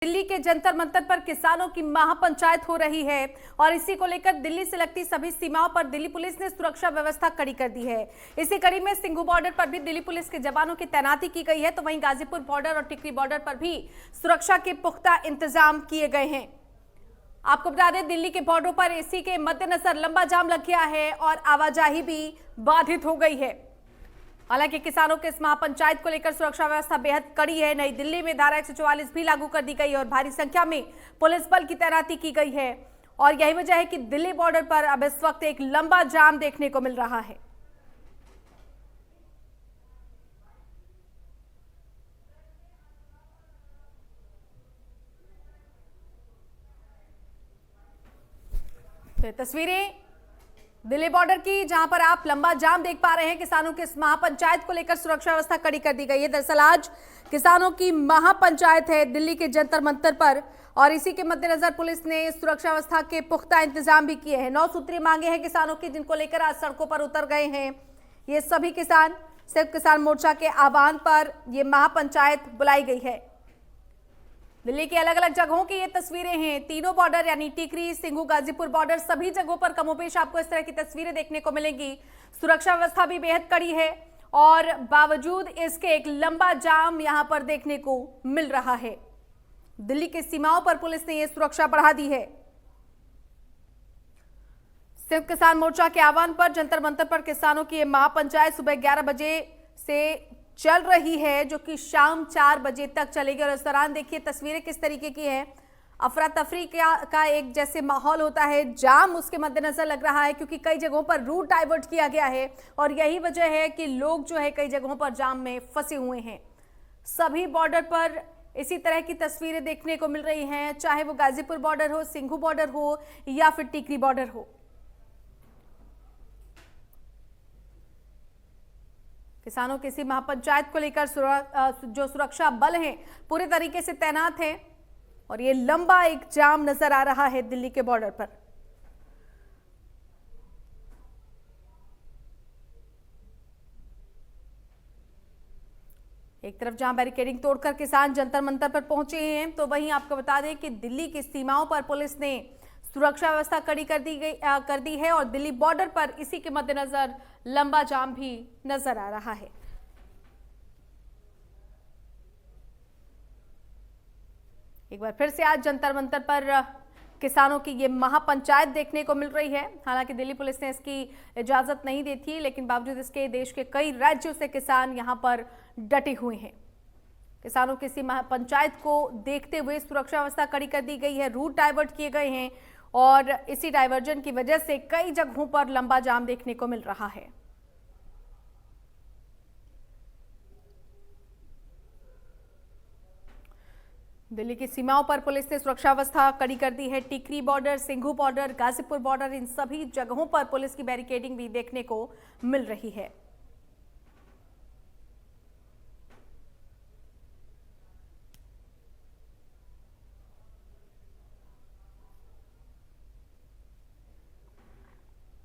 दिल्ली के जंतर मंतर पर किसानों की महापंचायत हो रही है और इसी को लेकर दिल्ली से लगती सभी सीमाओं पर दिल्ली पुलिस ने सुरक्षा व्यवस्था कड़ी कर दी है। इसी कड़ी में सिंघू बॉर्डर पर भी दिल्ली पुलिस के जवानों की तैनाती की गई है, तो वहीं गाजीपुर बॉर्डर और टिकरी बॉर्डर पर भी सुरक्षा के पुख्ता इंतजाम किए गए हैं। आपको बता दें, दिल्ली के बॉर्डर पर इसी के मद्देनजर लंबा जाम लग गया है और आवाजाही भी बाधित हो गई है। हालांकि किसानों के इस महापंचायत को लेकर सुरक्षा व्यवस्था बेहद कड़ी है। नई दिल्ली में धारा 144 भी लागू कर दी गई है और भारी संख्या में पुलिस बल की तैनाती की गई है और यही वजह है कि दिल्ली बॉर्डर पर अब इस वक्त एक लंबा जाम देखने को मिल रहा है। तो तस्वीरें दिल्ली बॉर्डर की, जहां पर आप लंबा जाम देख पा रहे हैं। किसानों के इस महापंचायत को लेकर सुरक्षा व्यवस्था कड़ी कर दी गई है। दरअसल आज किसानों की महापंचायत है दिल्ली के जंतर मंतर पर और इसी के मद्देनजर पुलिस ने सुरक्षा व्यवस्था के पुख्ता इंतजाम भी किए हैं। 9 सूत्रीय मांगे हैं किसानों की, जिनको लेकर आज सड़कों पर उतर गए हैं। ये सभी किसान संयुक्त किसान मोर्चा के आह्वान पर यह महापंचायत बुलाई गई है। दिल्ली की अलग अलग जगहों की ये तस्वीरें हैं। तीनों बॉर्डर यानी टिकरी, सिंघू, गाजीपुर बॉर्डर, सभी जगहों पर कमोबेश आपको इस तरह की तस्वीरें देखने को मिलेंगी। सुरक्षा व्यवस्था भी बेहद कड़ी है और बावजूद इसके एक लंबा जाम यहां पर देखने को मिल रहा है। दिल्ली की सीमाओं पर पुलिस ने यह सुरक्षा बढ़ा दी है। संयुक्त किसान मोर्चा के आह्वान पर जंतर मंतर पर किसानों की यह महापंचायत सुबह 11 बजे से चल रही है, जो कि शाम 4 बजे तक चलेगी। और इस दौरान देखिए तस्वीरें किस तरीके की है। अफरा तफरी का एक जैसे माहौल होता है, जाम उसके मद्देनजर लग रहा है क्योंकि कई जगहों पर रूट डाइवर्ट किया गया है और यही वजह है कि लोग जो है कई जगहों पर जाम में फंसे हुए हैं। सभी बॉर्डर पर इसी तरह की तस्वीरें देखने को मिल रही हैं, चाहे वो गाजीपुर बॉर्डर हो, सिंघू बॉर्डर हो या फिर टिकरी बॉर्डर हो। किसानों की इसी महापंचायत को लेकर जो सुरक्षा बल हैं पूरे तरीके से तैनात हैं और ये लंबा एक जाम नजर आ रहा है दिल्ली के बॉर्डर पर। एक तरफ जहां बैरिकेडिंग तोड़कर किसान जंतर मंतर पर पहुंचे हैं, तो वहीं आपको बता दें कि दिल्ली की सीमाओं पर पुलिस ने सुरक्षा व्यवस्था कड़ी कर दी है और दिल्ली बॉर्डर पर इसी के मद्देनजर लंबा जाम भी नजर आ रहा है। एक बार फिर से आज जंतर मंतर पर किसानों की ये महापंचायत देखने को मिल रही है। हालांकि दिल्ली पुलिस ने इसकी इजाजत नहीं दी थी, लेकिन बावजूद इसके देश के कई राज्यों से किसान यहां पर डटे हुए हैं। किसानों की इसी महापंचायत को देखते हुए सुरक्षा व्यवस्था कड़ी कर दी गई है, रूट डाइवर्ट किए गए हैं और इसी डाइवर्जन की वजह से कई जगहों पर लंबा जाम देखने को मिल रहा है। दिल्ली की सीमाओं पर पुलिस ने सुरक्षा व्यवस्था कड़ी कर दी है। Tikri border, Singhu border, Ghazipur border, इन सभी जगहों पर पुलिस की बैरिकेडिंग भी देखने को मिल रही है।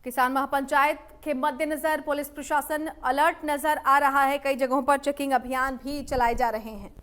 किसान महापंचायत के मद्देनजर पुलिस प्रशासन अलर्ट नजर आ रहा है। कई जगहों पर चेकिंग अभियान भी चलाए जा रहे हैं।